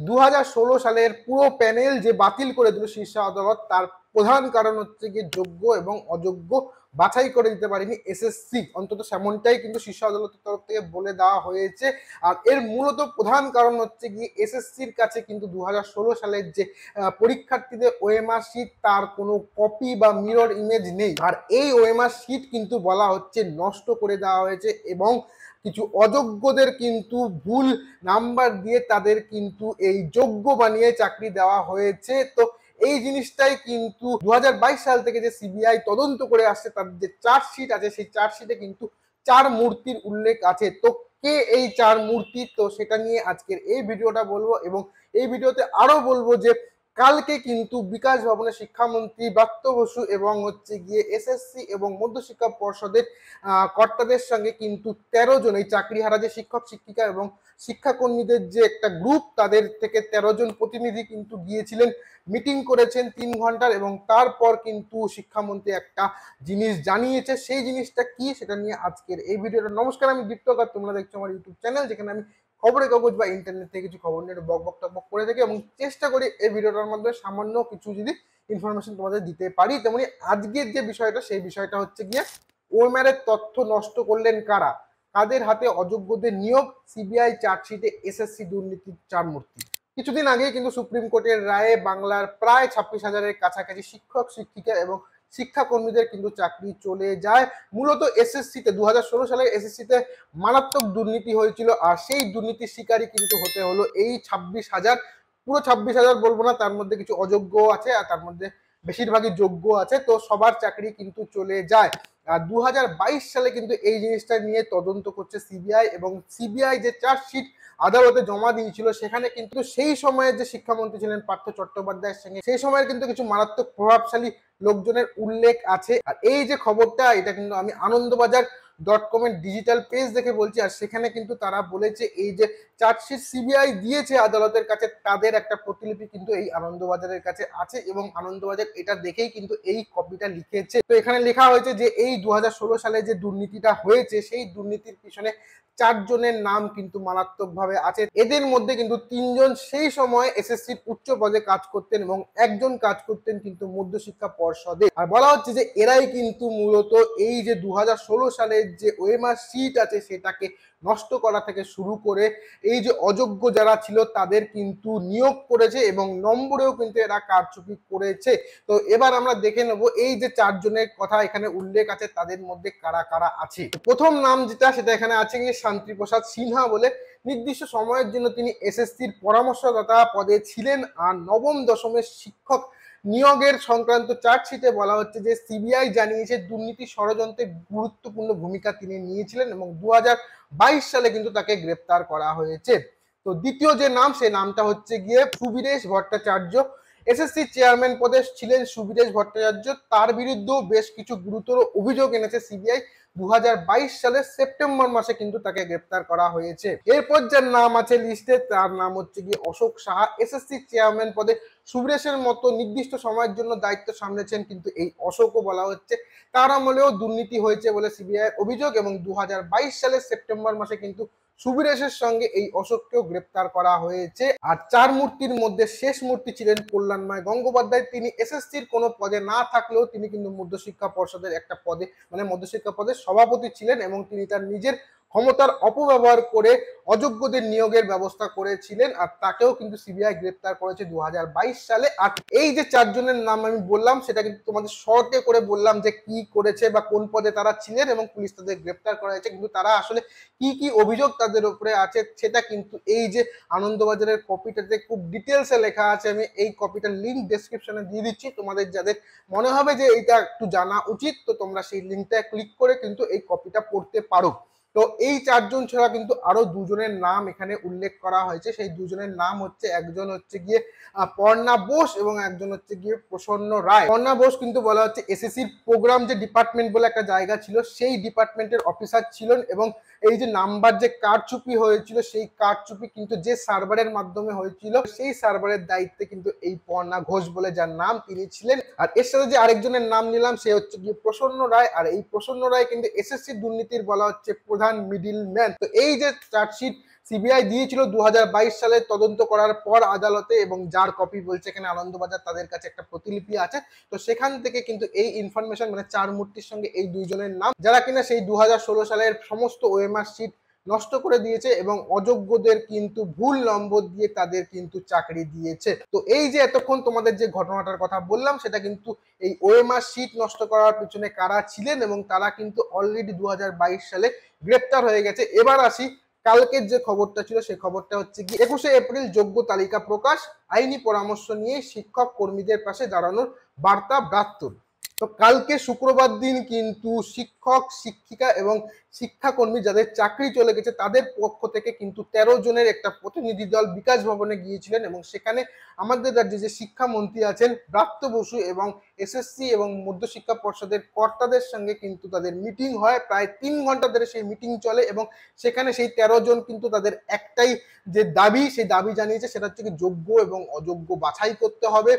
2016 সালের পুরো প্যানেল যে বাতিল করে দিল শীর্ষ আদালত, তার প্রধান কারণ হচ্ছে গিয়ে যোগ্য এবং অযোগ্য বাছাই করে দিতে পারেনি এসএসসি। অন্তত সেমনটাই কিন্তু শীর্ষ আদালতের তরফ থেকে বলে দেওয়া হয়েছে। আর এর মূলত প্রধান কারণ হচ্ছে গিয়ে এসএসসির কাছে কিন্তু 2016 সালের যে পরীক্ষার্থীদের ওএমআর শিট, তার কোনো কপি বা মিরর ইমেজ নেই। আর এই ওএমআর শিট কিন্তু বলা হচ্ছে নষ্ট করে দেওয়া হয়েছে এবং কিছু অযোগ্যদের কিন্তু ভুল নাম্বার দিয়ে তাদের কিন্তু এই যোগ্য বানিয়ে চাকরি দেওয়া হয়েছে। তো এই জিনিসটাই কিন্তু 2022 সাল থেকে যে সিবিআই তদন্ত করে আসছে, তার যে চার্জশিট আছে সেই চার্জশিটে কিন্তু 4 মূর্তির উল্লেখ আছে। তো কে এই 4 মূর্তি, তো সেটা নিয়ে আজকের এই ভিডিওটা বলবো। এবং এই ভিডিওতে আরো বলবো যে কালকে কিন্তু বিকাশ ভবনে শিক্ষামন্ত্রী ব্রাত্য বসু এবং হচ্ছে গিয়ে এসএসসি এবং মধ্যশিক্ষা পর্ষদের কর্তাদের সঙ্গে কিন্তু 13 জন এই চাকরিহারা যে শিক্ষক শিক্ষিকা এবং শিক্ষাকর্মীদের যে একটা গ্রুপ, তাদের থেকে 13 জন প্রতিনিধি কিন্তু গিয়েছিলেন, মিটিং করেছেন 3 ঘন্টার। এবং তারপর কিন্তু শিক্ষামন্ত্রী একটা জিনিস জানিয়েছে, সেই জিনিসটা কি সেটা নিয়ে আজকের এই ভিডিওটা। নমস্কার, আমি দীপ্তকার, তোমরা দেখছো আমার ইউটিউব চ্যানেল, যেখানে আমি খবরের কাগজ বা ইন্টারনেট থেকে কিছু খবর নিয়ে বক বক টক করে থাকি এবং চেষ্টা করি এই ভিডিওটার মধ্যে সামান্য কিছু যদি ইনফরমেশন তোমাদের দিতে পারি। তেমনি আজকের যে বিষয়টা, সেই বিষয়টা হচ্ছে গিয়ে ওএমআর এর তথ্য নষ্ট করলেন কারা, কাদের হাতে অযোগ্যদের নিয়োগ, সিবিআই চার্জশিটে এসএসসি দুর্নীতির 4 মূর্তি। কিছুদিন আগে কিন্তু সুপ্রিম কোর্টের রায়ে বাংলার প্রায় 26,000-এর কাছাকাছি শিক্ষক শিক্ষিকা এবং শিক্ষাকর্মীদের কিন্তু চাকরি চলে যায়। মূলত এসএসসিতে 2016 সালের এসএসসিতে মারাত্মক দুর্নীতি হয়েছিল, আর সেই দুর্নীতির শিকারই কিন্তু হতে হলো এই 26,000। পুরো 26,000 বলবো না, তার মধ্যে কিছু অযোগ্য আছে আর তার মধ্যে বেশিরভাগই যোগ্য আছে। তো সবার চাকরি কিন্তু চলে যায়। আর 2022 সালে কিন্তু এই জিনিসটা নিয়ে তদন্ত করছে সিবিআই, এবং সিবিআই যে চার্জশিট আদালতে জমা দিয়েছিল, সেখানে কিন্তু সেই সময়ের যে শিক্ষামন্ত্রী ছিলেন পার্থ চট্টোপাধ্যায়ের সঙ্গে সেই সময়ের কিন্তু কিছু মারাত্মক প্রভাবশালী লোকজনের উল্লেখ আছে। আর এই যে খবরটা, এটা কিন্তু আমি আনন্দবাজার.com এর ডিজিটাল পেজ দেখে বলছি। আর সেখানে কিন্তু তারা বলেছে এই যে চার্জশিট সিবিআই দিয়েছে আদালতের কাছে, তাদের একটা প্রতিলিপি কিন্তু এই আনন্দবাজারের কাছে আছে, এবং আনন্দবাজার এটা দেখেই কিন্তু এই কপিটা লিখেছে। তো এখানে লেখা হয়েছে যে এই 2016 সালে যে দুর্নীতিটা হয়েছে, সেই দুর্নীতির পিছনে 4 জনের নাম কিন্তু মারাত্মকভাবে আছে। এদের মধ্যে কিন্তু 3 জন সেই সময় এসএসসির উচ্চ পদে কাজ করতেন এবং একজন কাজ করতেন কিন্তু মধ্যশিক্ষা পর্ষদে। আর বলা হচ্ছে যে এরাই কিন্তু মূলত এই যে 2016 সালের যে ওএমআর শিট আছে সেটাকে নষ্ট করা থেকে শুরু করে এই যে অযোগ্য যারা ছিল তাদের কিন্তু নিয়োগ করেছে, এবং নম্বরেও কিন্তু এরা কারচুপি করেছে। তো এবার আমরা দেখে নেব এই যে 4 জনের কথা এখানে উল্লেখ আছে, তাদের মধ্যে কারা কারা আছে। প্রথম নাম যেটা, সেটা এখানে আছে শান্তিপ্রসাদ সিনহা বলে। নির্দিষ্ট সময়ের জন্য তিনি এসএসসির পরামর্শদাতা পদে ছিলেন। আর নবম দশমের শিক্ষক নিয়োগের সংক্রান্ত চার্জশিটে বলা হচ্ছে যে সিবিআই জানিয়েছে দুর্নীতি ষড়যন্ত্রে গুরুত্বপূর্ণ ভূমিকা তিনি নিয়েছিলেন, এবং 2022 সালে কিন্তু তাকে গ্রেপ্তার করা হয়েছে। তো দ্বিতীয় যে নাম, সে নামটা হচ্ছে গিয়ে সুবীরেশ ভট্টাচার্য। এসএসসি চেয়ারম্যান পদে ছিলেন সুবীরেশ ভট্টাচার্য। তার বিরুদ্ধেও বেশ কিছু গুরুতর অভিযোগ এনেছে সিবিআই। 2022 সালের সেপ্টেম্বর মাসে কিন্তু তাকে গ্রেপ্তার করা হয়েছে। এরপর যার নাম আছে লিস্টে, তার নাম হচ্ছে গিয়ে অশোক সাহা। এসএসসি চেয়ারম্যান পদে সুবীরেশের মতো নির্দিষ্ট সময়ের জন্য দায়িত্ব সামলেছেন কিন্তু এই অশোকও বলা হচ্ছে তার আমলেও দুর্নীতি হয়েছে বলে সিবিআই অভিযোগ। এবং 2022 সালের সেপ্টেম্বর মাসে কিন্তু সুবীরেশের সঙ্গে এই অশোককেও গ্রেপ্তার করা হয়েছে। আর 4 মূর্তির মধ্যে শেষ মূর্তি ছিলেন কল্যাণময় গঙ্গোপাধ্যায়। তিনি এসএসসির কোনো পদে না থাকলেও তিনি কিন্তু মধ্যশিক্ষা পর্ষদের একটা পদে, মানে মধ্যশিক্ষা পদের সভাপতি ছিলেন, এবং তিনি তার নিজের ক্ষমতার অপব্যবহার করে অযোগ্যদের নিয়োগের ব্যবস্থা করেছিলেন। আর তাকেও কিন্তু সিবিআই গ্রেপ্তার করেছে 2022 সালে। আর এই যে 4 জনের নাম আমি বললাম, সেটা কিন্তু তোমাদের শর্টে করে বললাম যে কি করেছে বা কোন পদে তারা ছিলেন, এবং পুলিশ তাদের গ্রেপ্তার করা হয়েছে। কিন্তু তারা আসলে কি কি অভিযোগ তাদের উপরে আছে সেটা কিন্তু এই যে আনন্দবাজারের কপিটাতে খুব ডিটেলসে লেখা আছে। আমি এই কপিটার লিঙ্ক ডেসক্রিপশনে দিয়ে দিচ্ছি, তোমাদের যাদের মনে হবে যে এইটা একটু জানা উচিত, তো তোমরা সেই লিঙ্কটা ক্লিক করে কিন্তু এই কপিটা পড়তে পারো। তো এই 4 জন ছাড়া কিন্তু আরো 2 জনের নাম এখানে উল্লেখ করা হয়েছে। সেই 2 জনের নাম হচ্ছে, একজন হচ্ছে গিয়ে পর্ণা বোস এবং একজন হচ্ছে গিয়ে প্রসন্ন রায়। পর্ণা বোস কিন্তু বলা হচ্ছে এসএসসির প্রোগ্রাম যে ডিপার্টমেন্ট বলে একটা জায়গা ছিল, সেই ডিপার্টমেন্টের অফিসার ছিলেন, এবং এই যে নাম্বার যে কারচুপি হয়েছিল, সেই কারচুপি কিন্তু যে সার্ভারের মাধ্যমে হয়েছিল, সেই সার্ভারের দায়িত্বে কিন্তু এই পর্ণা ঘোষ বলে যার নাম, তিনি ছিলেন। আর এর সাথে যে আরেকজনের নাম নিলাম, সে হচ্ছে গিয়ে প্রসন্ন রায়। আর এই প্রসন্ন রায় কিন্তু এসএসসি দুর্নীতির বলা হচ্ছে প্রধান মিডিল ম্যান। তো এই যে চার্জশিট সিবিআই দিয়েছিল 2022 সালে তদন্ত করার পর আদালতে, এবং যার কপি বলছে এখানে আনন্দবাজার তাদের কাছে একটা প্রতিলিপি আছে। তো সেখান থেকে কিন্তু এই ইনফরমেশন মানে চার মূর্তির সঙ্গে এই দুইজনের নাম, যারা কিনা সেই 2016 সালের সমস্ত ওএমআর শিট নষ্ট করে দিয়েছে এবং অযোগ্যদের কিন্তু ভুল নম্বর দিয়ে তাদের কিন্তু চাকরি দিয়েছে। তো এই যে এতক্ষণ তোমাদের যে ঘটনাটার কথা বললাম, সেটা কিন্তু এই ওএমআর শিট নষ্ট করার পিছনে কারা ছিলেন, এবং তারা কিন্তু অলরেডি 2022 সালে গ্রেপ্তার হয়ে গেছে। এবার আসি কালকের যে খবরটা ছিল, সেই খবরটা হচ্ছে কি 21শে এপ্রিল যোগ্য তালিকা প্রকাশ, আইনি পরামর্শ নিয়ে শিক্ষক কর্মীদের পাশে দাঁড়ানোর বার্তা ব্রাত্যর। তো কালকে শুক্রবার দিন কিন্তু শিক্ষক, শিক্ষিকা এবং শিক্ষাকর্মী যাদের চাকরি চলে গেছে তাদের পক্ষ থেকে কিন্তু 13 জনের একটা প্রতিনিধি দল বিকাশ ভবনে গিয়েছিলেন, এবং সেখানে আমাদের রাজ্যে যে শিক্ষামন্ত্রী আছেন ব্রাত্য বসু এবং এসএসসি এবং মধ্যশিক্ষা পর্ষদের কর্তাদের সঙ্গে কিন্তু তাদের মিটিং হয়। প্রায় 3 ঘন্টা ধরে সেই মিটিং চলে, এবং সেখানে সেই 13 জন কিন্তু তাদের একটাই যে দাবি, সেই দাবি জানিয়েছে, সেটা হচ্ছে কি যোগ্য এবং অযোগ্য বাছাই করতে হবে।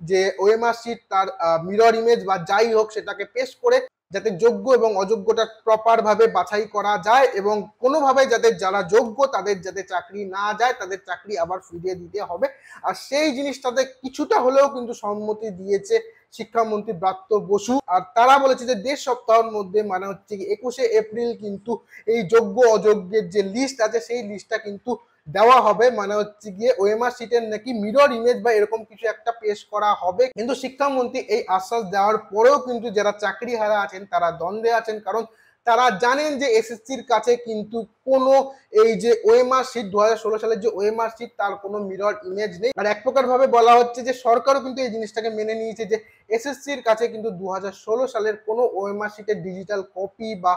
যে ওএমআর শিট তার মিরর ইমেজ বা যাই হোক সেটাকে পেশ করে যাতে যোগ্য এবং অযোগ্যটা প্রপার ভাবে বাছাই করা যায়, এবং কোনোভাবে যাতে যারা যোগ্য তাদের যাতে চাকরি না যায়, তাদের চাকরি আবার ফিরিয়ে দিতে হবে। আর সেই জিনিসটাতে কিছুটা হলেও কিন্তু সম্মতি দিয়েছে শিক্ষামন্ত্রী ব্রাত্য বসু। আর তারা বলেছে যে 1.5 সপ্তাহের মধ্যে, মানে হচ্ছে কি 21শে এপ্রিল কিন্তু এই যোগ্য অযোগ্যের যে লিস্ট আছে সেই লিস্টটা কিন্তু দেওয়া হবে, মানে হচ্ছে গিয়ে ওএমআর শিটের নাকি মিরর ইমেজ বা এরকম কিছু একটা পেশ করা হবে। কিন্তু শিক্ষামন্ত্রী এই আশ্বাস দেওয়ার পরেও কিন্তু যারা চাকরি হারা আছেন তারা দ্বন্দ্বে আছেন, কারণ তারা জানেন যে এসএসসির কাছে কিন্তু কোনো এই যে ওএমআর শিট 2016 সালের যে ওএমআর শিট তার কোনো মিরর ইমেজ নেই। আর এক প্রকার ভাবে বলা হচ্ছে যে সরকারও কিন্তু এই জিনিসটাকে মেনে নিয়েছে যে এসএসসির কাছে কিন্তু 2016 সালের কোনো ওএমআর শিটের ডিজিটাল কপি বা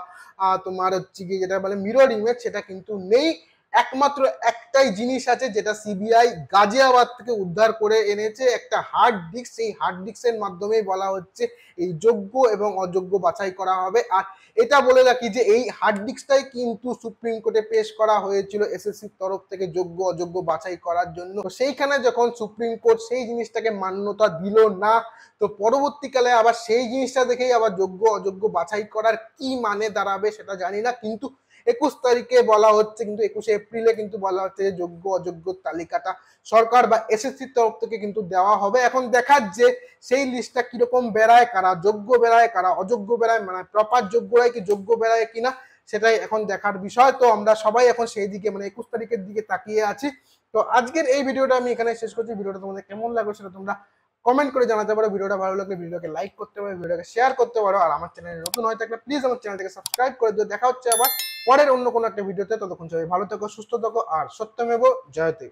তোমার হচ্ছে গিয়ে যেটা বলে মিরর ইমেজ সেটা কিন্তু নেই। একমাত্র একটাই জিনিস আছে যেটা সিবিআই গাজিয়াবাদ থেকে উদ্ধার করে এনেছে, একটা হার্ড ডিস্ক। সেই হার্ড ডিস্কের মাধ্যমেই বলা হচ্ছে এই যোগ্য এবং অযোগ্য বাছাই করা হবে। আর এটা বলে রাখি যে এই হার্ড ডিস্কটাই কিন্তু সুপ্রিম কোর্টে পেশ করা হয়েছিল এসএসসির তরফ থেকে যোগ্য অযোগ্য বাছাই করার জন্য। সেইখানে যখন সুপ্রিম কোর্ট সেই জিনিসটাকে মান্যতা দিল না, তো পরবর্তীকালে আবার সেই জিনিসটা দেখেই আবার যোগ্য অযোগ্য বাছাই করার কি মানে দাঁড়াবে সেটা জানি না। কিন্তু 21 তারিখে বলা হচ্ছে, কিন্তু 21শে এপ্রিলে কিন্তু বলা হচ্ছে যে যোগ্য অযোগ্য তালিকাটা সরকার বা এসএসসির তরফ থেকে কিন্তু দেওয়া হবে। এখন দেখার যে সেই লিস্টটা কিরকম বেড়ায়, কারা যোগ্য বেড়ায় কারা অযোগ্য বেড়ায়, মানে প্রপার যোগ্যরাই কি যোগ্য বেড়ায় কিনা সেটাই এখন দেখার বিষয়। তো আমরা সবাই এখন সেই দিকে মানে 21 তারিখের দিকে তাকিয়ে আছি। তো আজকের এই ভিডিওটা আমি এখানে শেষ করছি। ভিডিওটা তোমাদের কেমন লাগলো সেটা তোমরা কমেন্ট করে জানাতে পারো। ভিডিওটা ভালো লাগলে ভিডিওকে লাইক করতে পারো, ভিডিওকে শেয়ার করতে পারো। আর আমার চ্যানেলে নতুন হয়ে থাকলে প্লিজ আমার চ্যানেলটাকে সাবস্ক্রাইব করে দিও। দেখা হচ্ছে আবার পরের অন্য কোনো একটা ভিডিওতে। ততক্ষণ সবাই ভালো থেকো, সুস্থ থেকো, আর সত্যমেব জয়তে।